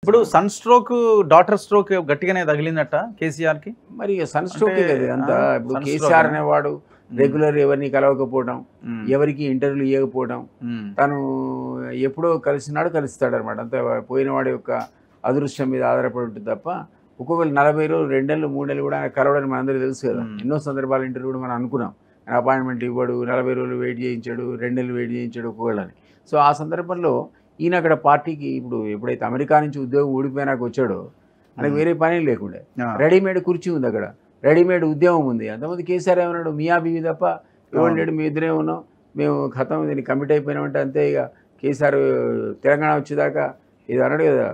ఇప్పుడు sun stroke daughter stroke గట్టిగానే తగిలిందట కేసీఆర్ కి. మరి సన్ స్ట్రోక్ కదా అంతా. ఇప్పుడు కేసీఆర్ అనేవాడు రెగ్యులర్ ఎవరిని కలవకపోవడం, ఎవరికి ఇంటర్వ్యూలు ఇవ్వకపోవడం, తను ఎప్పుడో కలిసినాడు కలుస్తాడు అనమాట. అంత పోయిన వాడి యొక్క అదృష్టం మీద ఆధారపడి ఉంటుంది తప్ప ఒక్కొక్కరు 40 రోజులు 2 నెలలు 3 నెలలు కూడా ఆయన కలవడానికి మనందరికీ తెలుసు కదా. ఎన్నో సందర్భాలు ఇంటర్వ్యూ కూడా మనం అనుకున్నాం. ఆయన అపాయింట్మెంట్ ఇవ్వడు, 40 రోజులు వెయిట్ చేయించాడు, 2 నెలలు వెయిట్ చేయించాడు ఒక్కొక్కళ్ళని. సో ఆ సందర్భంలో ఈయన అక్కడ పార్టీకి ఇప్పుడు ఎప్పుడైతే అమెరికా నుంచి ఉద్యోగం ఊడిపోయినాక వచ్చాడో ఆయనకు వేరే పని లేకుండే. రెడీమేడ్ కుర్చీ ఉంది అక్కడ, రెడీమేడ్ ఉద్యమం ఉంది. అంతమంది కేసీఆర్ ఏమన్నాడు, మియా బీవి తప్ప ఎవరు లేడు, మీ ఇద్దరే ఉన్నాం, మేము ఖతం దీన్ని కమిట్ అయిపోయినామంటే అంతే. ఇక కేసీఆర్ తెలంగాణ వచ్చేదాకా ఇది అన్నాడు కదా,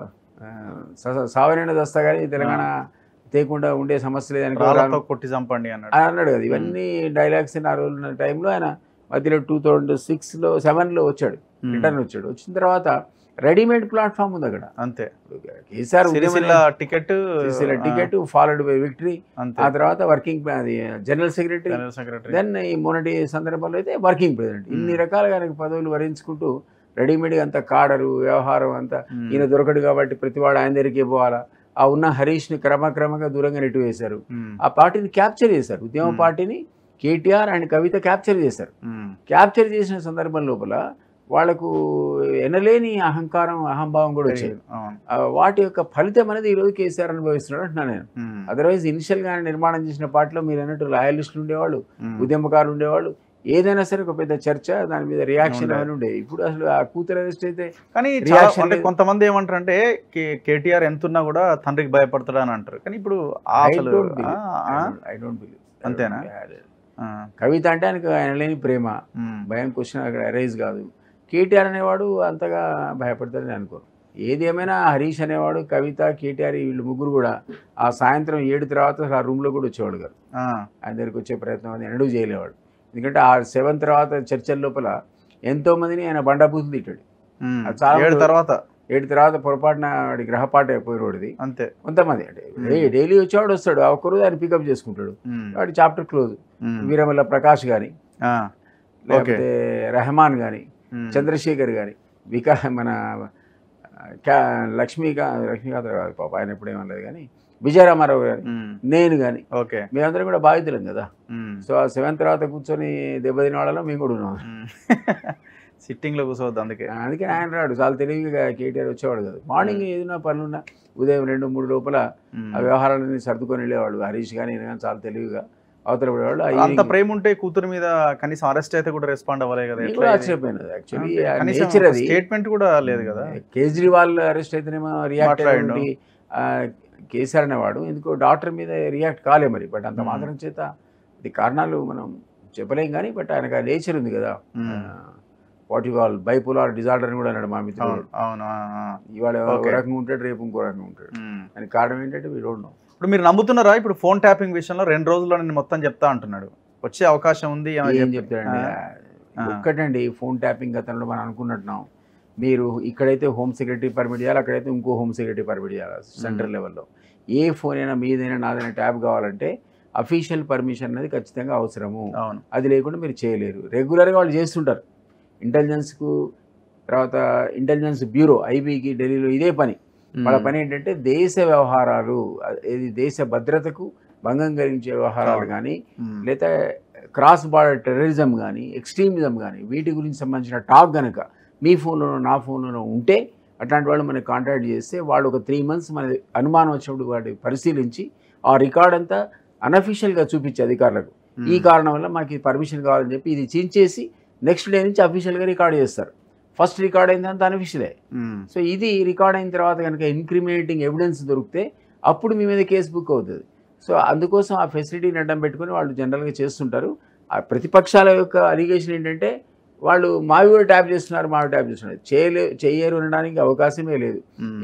సావనైనా వస్తా కానీ తెలంగాణ తేకుండా ఉండే సమస్య లేదని కొట్టి చంపండి అన్నాడు కదా. ఇవన్నీ డైలాగ్స్ ఆ రోజున్న టైంలో ఆయన మధ్యలో 2006లో 7లో వచ్చాడు, రిటర్న్ వచ్చాడు. వచ్చిన తర్వాత రెడీమేడ్ ప్లాట్ఫామ్ ఉంది అక్కడ అంతే. KCR ticket followed by victory, ఆ తర్వాత వర్కింగ్ జనరల్ సెక్రటరీ, దెన్ ఈ మొన్నటి సందర్భంలో అయితే వర్కింగ్ ప్రెసిడెంట్. ఇన్ని రకాలుగా ఆయనకు పదవులు వరించుకుంటూ రెడీమేడ్గా అంతా కాడరు వ్యవహారం అంతా. ఈయన దొరకడు కాబట్టి ప్రతివాడు ఆయన దగ్గరికి పోవాలా. ఆ ఉన్న హరీష్ని క్రమక్రమంగా దూరంగా నెట్టివేశారు. ఆ పార్టీని క్యాప్చర్ చేశారు, ఉద్యమ పార్టీని కేటీఆర్ అండ్ కవిత క్యాప్చర్ చేశారు. క్యాప్చర్ చేసిన సందర్భం లోపల వాళ్లకు ఎనలేని అహంకారం అహంభావం కూడా వచ్చాయి. వాటి యొక్క ఫలితం అనేది ఈరోజు కేసీఆర్ అనుభవిస్తున్నాడు అంటున్నా నేను. అదర్వైజ్ ఇనిషియల్గా ఆయన నిర్మాణం చేసిన పార్టీలో మీరు అన్నట్టు లాయలిస్టులు ఉండేవాళ్ళు, ఉద్యమకారులు ఉండేవాళ్ళు, ఏదైనా సరే ఒక పెద్ద చర్చ, దాని మీద రియాక్షన్ అని ఉండేది. ఇప్పుడు అసలు ఆ కూతురు అరెస్ట్ అయితే కానీ కొంతమంది ఏమంటారు అంటే కేటీఆర్ ఎంతున్నా కూడా తండ్రికి భయపడతాడు అని అంటారు. కానీ ఇప్పుడు ఐ డోంట్ బిలీవ్. అంతేనా? కవిత అంటే ఆయన లేని ప్రేమ భయం క్వశ్చన్ అక్కడ అరైజ్ కాదు. కేటీఆర్ అనేవాడు అంతగా భయపడతాడని అనుకోరు. ఏది ఏమైనా హరీష్ అనేవాడు, కవిత, కేటీఆర్ వీళ్ళు ముగ్గురు కూడా ఆ సాయంత్రం 7 తర్వాత ఆ రూమ్లో కూడా వచ్చేవాడు కాదు. ఆయన దగ్గరికి వచ్చే ప్రయత్నం అది ఎన్నడూ చేయలేవాడు. ఎందుకంటే ఆ 7 తర్వాత చర్చల లోపల ఎంతోమందిని ఆయన బండాబూతులు తిట్టాడు. చాలా 7 తర్వాత పొరపాటున వాడి గ్రహపాటు అయిపోయినోడిది అంతే. కొంతమంది అంటే డైలీ వచ్చేవాడు వస్తాడు, ఆ ఒక్కరోజు ఆయన పికప్ చేసుకుంటాడు, వాడి చాప్టర్ క్లోజ్. వీరమల్ల ప్రకాష్ కానీ, లేకపోతే రెహమాన్ కానీ, చంద్రశేఖర్ కానీ, మన లక్ష్మీకాంత్ కాదు పాప, ఆయన ఎప్పుడేమన్నది కానీ, విజయరామారావు గారు, నేను కానీ మేమందరం కూడా బాధితులం కదా. సో ఆ 7 తర్వాత కూర్చొని దెబ్బతిన వాళ్ళలో మేము కూడా ఉన్నాం. సిట్టింగ్లో కూర్చోవద్దు. అందుకే ఆయన రాడు, చాలా తెలివిగా కేటీఆర్ వచ్చేవాడు కదా. మార్నింగ్ ఏదైనా పనులున్నా ఉదయం 2-3 లోపల ఆ వ్యవహారాలన్నీ సర్దుకొని వెళ్ళేవాడు. హరీష్ కానీ నేను కానీ చాలా తెలివిగా అవతల పడేవాళ్ళు. అంత ప్రేమ ఉంటే కూతురు మీద కనీసం అరెస్ట్ అయితే కూడా రెస్పాండ్ అవ్వలేదు కదా. ఆశ్చర్యపోయినది యాక్చువల్లీ. స్టేట్మెంట్ కూడా లేదు కదా. కేజ్రీవాల్ అరెస్ట్ అయితేనేమో రియాక్ట్ అయ్యండి, కేసీఆర్ అనేవాడు ఎందుకో డాక్టర్ మీద రియాక్ట్ కాలే మరి. బట్ అంత మాత్రం చేత ఇది కారణాలు మనం చెప్పలేం కానీ, బట్ ఆయనకు ఆ నేచర్ ఉంది కదా, what you call bipolar disorder అని కూడా అన్నాడు మా మిత్రుడు. ఇవాళ ఒక రకంగా ఉంటాడు, రేపు ఇంకో రకంగా ఉంటాడు. దానికి కారణం ఏంటంటే వీ డోంట్ నో. ఇప్పుడు మీరు నమ్ముతున్నారా? ఇప్పుడు ఫోన్ ట్యాపింగ్ విషయంలో 2 రోజుల్లో నేను మొత్తం చెప్తా అంటున్నాడు, వచ్చే అవకాశం ఉంది. ఏం చెప్తాడండి? ఒక్కటండి, ఫోన్ ట్యాపింగ్ గతంలో మనం అనుకున్నట్టున్నాం. మీరు ఇక్కడైతే హోమ్ సెక్రటరీ పర్మిట్ చేయాలి, అక్కడైతే ఇంకో హోమ్ సెక్రటరీ పర్మిట్ చేయాలి. సెంట్రల్ లెవెల్లో ఏ ఫోన్ అయినా మీదైనా నాదైనా ట్యాప్ కావాలంటే అఫీషియల్ పర్మిషన్ అనేది ఖచ్చితంగా అవసరము. అది లేకుండా మీరు చేయలేరు. రెగ్యులర్గా వాళ్ళు చేస్తుంటారు. ఇంటెలిజెన్స్కు తర్వాత ఇంటెలిజెన్స్ బ్యూరో ఐబీకి ఢిల్లీలో ఇదే పని. వాళ్ళ పని ఏంటంటే దేశ వ్యవహారాలు, ఇది దేశ భద్రతకు భంగం కలిగించే వ్యవహారాలు కానీ, లేదా క్రాస్ బార్డర్ టెర్రరిజం కానీ, ఎక్స్ట్రీమిజం కానీ, వీటి గురించి సంబంధించిన టాక్ కనుక మీ ఫోన్లోనో నా ఫోన్లోనో ఉంటే అట్లాంటి వాళ్ళు మనకి కాంటాక్ట్ చేస్తే వాళ్ళు ఒక 3 months మన అనుమానం వచ్చినప్పుడు వాటిని పరిశీలించి ఆ రికార్డ్ అంతా అన్అఫీషియల్గా చూపించే అధికారులకు, ఈ కారణం వల్ల మాకు పర్మిషన్ కావాలని చెప్పి ఇది చించేసి నెక్స్ట్ డే నుంచి అఫీషియల్గా రికార్డ్ చేస్తారు. ఫస్ట్ రికార్డ్ అయిందంతా అన్అఫీషియలే. సో ఇది రికార్డ్ అయిన తర్వాత కనుక ఇన్క్రిమినేటింగ్ ఎవిడెన్స్ దొరికితే అప్పుడు మీ మీద కేసు బుక్ అవుతుంది. సో అందుకోసం ఆ ఫెసిలిటీని అడ్డం పెట్టుకుని వాళ్ళు జనరల్గా చేస్తుంటారు. ఆ ప్రతిపక్షాల యొక్క అలిగేషన్ ఏంటంటే వాళ్ళు మావి కూడా ట్యాప్ చేస్తున్నారు, మావి ట్యాప్ చేస్తున్నారు. చేయరు అనడానికి అవకాశమే లేదు.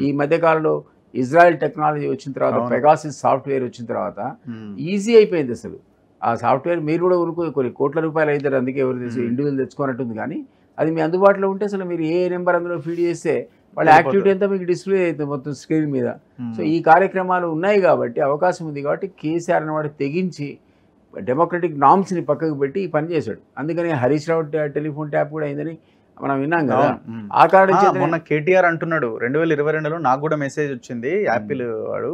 ఈ మధ్యకాలంలో ఇజ్రాయెల్ టెక్నాలజీ వచ్చిన తర్వాత, పెగాసిస్ సాఫ్ట్వేర్ వచ్చిన తర్వాత ఈజీ అయిపోయింది అసలు. ఆ సాఫ్ట్వేర్ మీరు కూడా కొన్ని కోట్ల రూపాయలు అవుతారు, అందుకే ఎవరు తెలుసు ఇండివిజువల్ తెచ్చుకున్నట్టుంది. కానీ అది మీ అందుబాటులో ఉంటే అసలు మీరు ఏ నెంబర్ అందులో ఫీడ్ చేస్తే వాళ్ళ యాక్టివిటీ అంతా మీకు డిస్ప్లే అవుతుంది మొత్తం స్క్రీన్ మీద. సో ఈ కార్యక్రమాలు ఉన్నాయి కాబట్టి, అవకాశం ఉంది కాబట్టి కేసీఆర్ అనేవాడు తెగించి డెమోక్రటిక్ నామ్స్ని పక్కకు పెట్టి ఈ పని చేశాడు. అందుకని హరీష్ రావు టెలిఫోన్ ట్యాప్ కూడా అయిందని మనం విన్నాం కదా. ఆ కారణం చేత మొన్న కేటీఆర్ అంటున్నాడు 2022లో నాకు కూడా మెసేజ్ వచ్చింది యాపిల్ వాడు,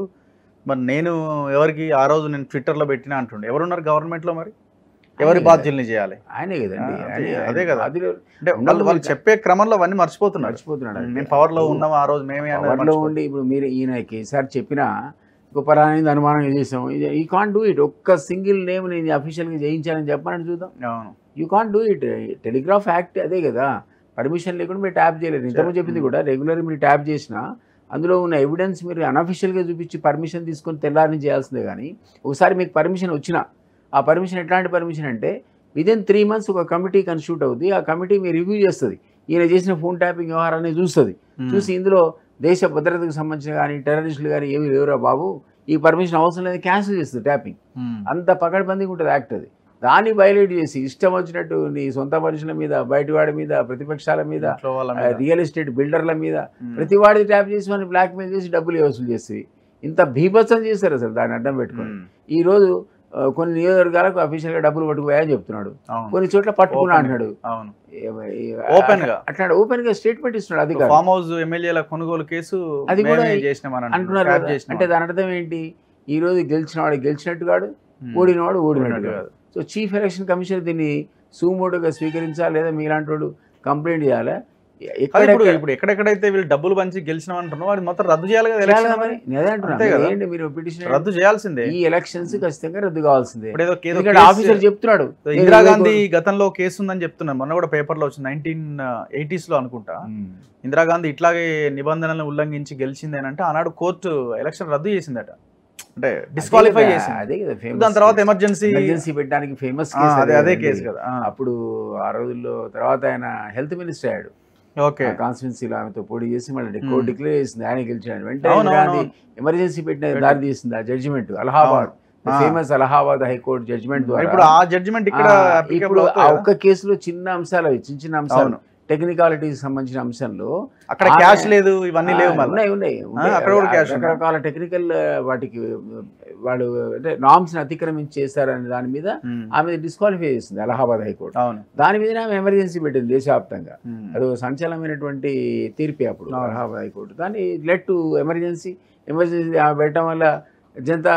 మరి నేను ఎవరికి ఆ రోజు నేను ట్విట్టర్లో పెట్టినా అంటుండే. ఎవరున్నారు గవర్నమెంట్లో మరి, ఎవరి బాధ్యుల్ని చేయాలి? ఆయనే కదండి. అదే కదా, అంటే వాళ్ళు చెప్పే క్రమంలో అవన్నీ మర్చిపోతున్నాడు. మేము పవర్లో ఉన్నాం ఆ రోజు, మేమే పవర్లో ఉండి ఇప్పుడు మీరు ఈయన కేసీఆర్ చెప్పినా గొప్పరాని అనుమానం చేసాం. ఈ కాంట్ డూ ఇట్. ఒక్క సింగిల్ నేమ్ నేను అఫీషియల్గా చేయించాలని చెప్పమని చూద్దాం. You can't do it. Telegraph act అదే కదా, పర్మిషన్ లేకుండా మీరు ట్యాప్ చేయలేరు. ఇంతకుముందు చెప్పింది కూడా రెగ్యులర్ మీరు ట్యాప్ చేసినా అందులో ఉన్న ఎవిడెన్స్ మీరు అన్అఫీషియల్గా చూపించి పర్మిషన్ తీసుకొని తెల్లారిని చేయాల్సిందే. కానీ ఒకసారి మీకు పర్మిషన్ వచ్చినా ఆ పర్మిషన్ ఎట్లాంటి పర్మిషన్ అంటే విదిన్ 3 months ఒక కమిటీ కన్స్టిట్యూట్ అవుతుంది. ఆ కమిటీ మీరు రివ్యూ చేస్తుంది, ఈయన చేసిన ఫోన్ ట్యాపింగ్ వ్యవహారాన్ని చూస్తుంది. చూసి ఇందులో దేశ భద్రతకు సంబంధించిన కానీ టెర్రరిస్టులు కానీ ఏమి లేవురా బాబు, ఈ పర్మిషన్ అవసరం లేదు, క్యాన్సిల్ చేస్తుంది ట్యాపింగ్. అంత పకడ్బందీగా ఉంటుంది యాక్ట్ అది. దాన్ని వైలేట్ చేసి ఇష్టం వచ్చినట్టు నీ సొంత మనుషుల మీద, బయటవాడి మీద, ప్రతిపక్షాల మీద, రియల్ ఎస్టేట్ బిల్డర్ల మీద ప్రతి వాడిది ట్యాప్ చేసి మనం బ్లాక్మెయిల్ చేసి డబ్బులు వసూలు చేసి ఇంత భీభత్సం చేస్తారు అసలు. దాన్ని అడ్డం పెట్టుకొని ఈరోజు కొన్ని నియోజకవర్గాలకు అఫీషియల్గా డబ్బులు పట్టుకుపోయాయని చెప్తున్నాడు, కొన్ని చోట్ల పట్టుకున్నా అంటున్నాడు. అట్లా ఓపెన్ గా స్టేట్మెంట్ ఇస్తున్నాడు అధికారులు. ఫామ్ హౌస్ ఎమ్మెల్యేల కొనుగోలు కేసు అది కూడా అంటున్నారు. అంటే దాని అర్థం ఏంటి, ఈ రోజు గెలిచిన వాడు గెలిచినట్టు కాదు, ఓడినవాడు ఓడినట్టు కాదు. సో చీఫ్ ఎలక్షన్ కమిషనర్ దీన్ని సుమోటోగా స్వీకరించాలి, లేదా మీలాంటి వాడు కంప్లైంట్ చేయాలి. ఇప్పుడు ఎక్కడెక్కడైతే వీళ్ళు డబ్బులు పంచి గెలిచిన అంటున్నావు అది మొత్తం రద్దు చేయాలి కదా. మీరు పిటిషన్ రద్దు చేయాల్సిందే. ఈ ఎలక్షన్స్ ఖచ్చితంగా రద్దు కావాల్సిందే. ఆఫీసర్ చెప్తున్నాడు ఇందిరాగాంధీ గతంలో కేసు ఉందని చెప్తున్నాను, మొన్న కూడా పేపర్ లో వచ్చింది. 1980s లో అనుకుంటా ఇందిరాగాంధీ ఇట్లాగే నిబంధనలను ఉల్లంఘించి గెలిచింది అని అంటే ఆనాడు కోర్టు ఎలక్షన్ రద్దు చేసిందట, అంటే డిస్క్వాలిఫై చేసింది. అదే కదా దాని తర్వాత ఎమర్జెన్సీ పెట్టడానికి ఫేమస్ అదే కేసు కదా. అప్పుడు ఆ రోజుల్లో తర్వాత ఆయన హెల్త్ మినిస్టర్ అయ్యాడు. కాన్స్టిట్యున్సీలో ఆమెతో పోటీ చేసి మళ్ళీ కోర్టు డిక్లేర్ చేసింది, ఆయన గెలిచాడు. వెంటనే ఎమర్జెన్సీ పెట్టిన దారి తీసింది ఆ judgement. Allahabad famous Allahabad high court judgement ద్వారా ఇప్పుడు ఆ జడ్జిమెంట్ ఇక్కడ ఇప్పుడు ఆ ఒక్క కేసులో చిన్న అంశాలు అవి చిన్న చిన్న అంశాలు టెక్నికాలిటీకి సంబంధించిన అంశంలో అక్కడ క్యాష్ లేదు, ఇవన్నీ లేవు, ఉన్నాయి రకరకాల టెక్నికల్ వాటికి వాళ్ళు అంటే నామ్స్ ని అతిక్రమించి చేశారనే దాని మీద ఆమె డిస్క్వాలిఫై చేసింది అలహాబాద్ హైకోర్టు. దాని మీద ఆమె ఎమర్జెన్సీ పెట్టింది దేశవ్యాప్తంగా. అది సంచలనమైనటువంటి తీర్పే అప్పుడు అలహాబాద్ హైకోర్టు. దాన్ని లెట్ టు ఎమర్జెన్సీ ఆమె పెట్టడం వల్ల జనతా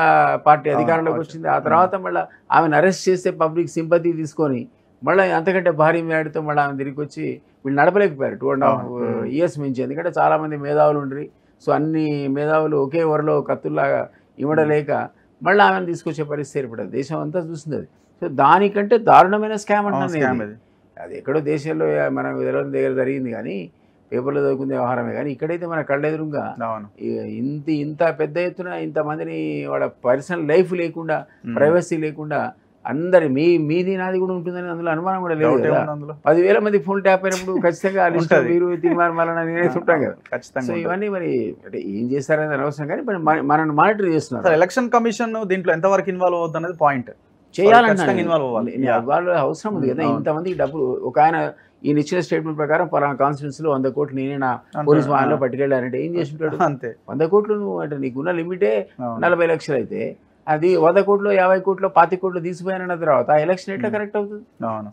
పార్టీ అధికారంలోకి వచ్చింది. ఆ తర్వాత మళ్ళీ ఆమెను అరెస్ట్ చేస్తే పబ్లిక్ సింపతి తీసుకొని మళ్ళీ అంతకంటే భారీ మేడతో మళ్ళీ ఆమె తిరిగి వచ్చి వీళ్ళు నడపలేకపోయారు 2.5 years మించి. ఎందుకంటే చాలామంది మేధావులు ఉండరు. సో అన్ని మేధావులు ఒకే వరలో కత్తుల్లాగా ఇవ్వడలేక మళ్ళీ ఆమెను తీసుకొచ్చే పరిస్థితి ఏర్పడదు. దేశం అంతా చూస్తుంది అది. సో దానికంటే దారుణమైన స్కామ్ అంటున్నాను. అది ఎక్కడో దేశంలో మనం ఎదురు దగ్గర జరిగింది కానీ పేపర్లో చదువుకునే వ్యవహారమే. కానీ ఇక్కడైతే మన కళ్ళెదురుగా ఇంత పెద్ద ఎత్తున ఇంతమందిని వాళ్ళ పర్సనల్ లైఫ్ లేకుండా, ప్రైవసీ లేకుండా అందరి మీది నాది కూడా ఉంటుందని అందులో అనుమానం కూడా లేదు కదా. 10,000 మంది ఫోన్ ట్యాప్ అయినప్పుడు ఖచ్చితంగా మీరు తీర్మానం ఉంటాం కదా. సో ఇవన్నీ మరి అంటే ఏం చేస్తారనేది అనవసరం, కానీ మనల్ని మానిటర్ చేస్తున్నారు. ఎలక్షన్ కమిషన్ దీంట్లో ఎంతవరకు ఇన్వాల్వ్ అవుతుంది అనేది పాయింట్. చేయాలంటే వాళ్ళు అవసరం ఉంది కదా. ఇంతమందికి డబ్బులు ఒక ఆయన ఈయన ఇచ్చిన స్టేట్మెంట్ ప్రకారం పలానా కాన్స్టిట్యున్సీలో 100 కోట్లు నేనే నా పోలీస్ వాహనంలో పట్టుకెళ్ళానంటే ఏం చేసి ఉంటాడు? అంతే. 100 కోట్లు నువ్వు అంటే నీకున్న లిమిటే 40 లక్షలు అయితే అది 100 కోట్లు 50 కోట్లు 25 కోట్లు తీసిపోయానన్న తర్వాత ఎలక్షన్ ఎట్లా కరెక్ట్ అవుతుంది?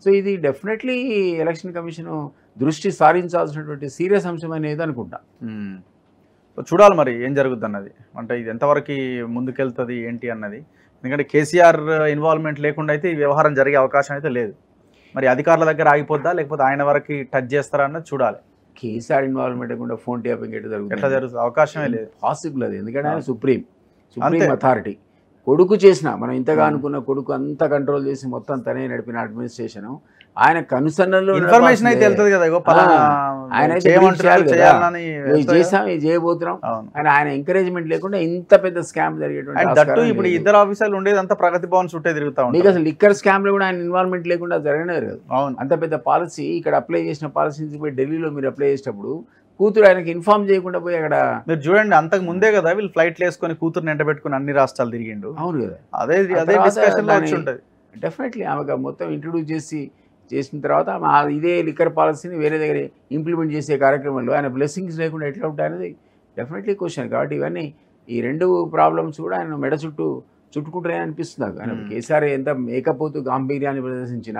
సో ఇది డెఫినెట్లీ ఎలక్షన్ కమిషన్ దృష్టి సారించాల్సినటువంటి సీరియస్ అంశం అనేది అనుకుంటా. చూడాలి మరి ఏం జరుగుతుంది అన్నది, అంటే ఇది ఎంతవరకు ముందుకెళ్తుంది ఏంటి అన్నది. ఎందుకంటే కేసీఆర్ ఇన్వాల్వ్మెంట్ లేకుండా అయితే ఈ వ్యవహారం జరిగే అవకాశం అయితే లేదు. మరి అధికారుల దగ్గర ఆగిపోద్దా లేకపోతే ఆయన వరకు టచ్ చేస్తారా అన్నది చూడాలి. కేసీఆర్ ఇన్వాల్వ్మెంట్ లేకుండా ఫోన్ ట్యాపింగ్ ఎట్లా జరుగుతుంది? అవకాశమే లేదు, పాసిబుల్ అది. ఎందుకంటే ఆయన సుప్రీం అథారిటీ. కొడుకు చేసిన మనం ఇంతగా అనుకున్న కొడుకు అంతా కంట్రోల్ చేసి మొత్తం తనే నడిపిన అడ్మినిస్ట్రేషన్ ఆయన కనుసన్నల్లో ఇన్ఫర్మేషన్ అయితే వెళ్తుంది కదా. ఆయన చేసాం ఇది చేయబోతున్నాం అని ఆయన ఎంకరేజ్మెంట్ లేకుండా ఇంత పెద్ద స్కామ్ జరిగేటువంటి. ఇప్పుడు ఇద్దరు ఆఫీసర్లు ఉండేది అంతా ప్రగతి భవన్ చుట్టే తిరుగుతా మీకు అసలు లిక్కర్ స్కామ్ లో కూడా ఆయన ఇన్వాల్వ్మెంట్ లేకుండా జరగనే కదా. అంత పెద్ద పాలసీ ఇక్కడ అప్లై చేసిన పాలసీ నుంచి పోయి ఢిల్లీలో మీరు అప్లై చేసేటప్పుడు కూతురు ఆయనకి ఇన్ఫార్మ్ చేయకుండా పోయి అక్కడ మీరు చూడండి. అంతకు ముందే కదా వీళ్ళు ఫ్లైట్లు వేసుకొని కూతురుని ఎంట పెట్టుకుని అన్ని రాష్ట్రాలు తిరిగిండు. అవును కదా. అదే డిస్కషన్ వచ్చి ఉంటుంది. డెఫినెట్లీ ఆమెకు మొత్తం ఇంట్రొడ్యూస్ చేసిన తర్వాత ఇదే లిక్కర్ పాలసీని వేరే దగ్గర ఇంప్లిమెంట్ చేసే కార్యక్రమంలో ఆయన బ్లెస్సింగ్స్ లేకుండా ఎట్లా ఉంటాయి అనేది డెఫినెట్లీ క్వశ్చన్. కాబట్టి ఇవన్నీ ఈ 2 ప్రాబ్లమ్స్ కూడా ఆయన మెడ చుట్టుకుంటారని అనిపిస్తుంది నాకు. ఆయన కేసీఆర్ ఎంత మేకపోతూ గాంభీర్యాన్ని ప్రదర్శించిన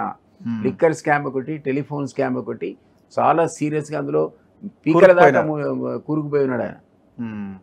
లిక్కర్ స్కామ్ ఒకటి, టెలిఫోన్ స్కామ్ ఒకటి, చాలా సీరియస్గా అందులో పీకల దాకా కూరుకుపోయి ఉన్నాడు ఆయన. ఉమ్.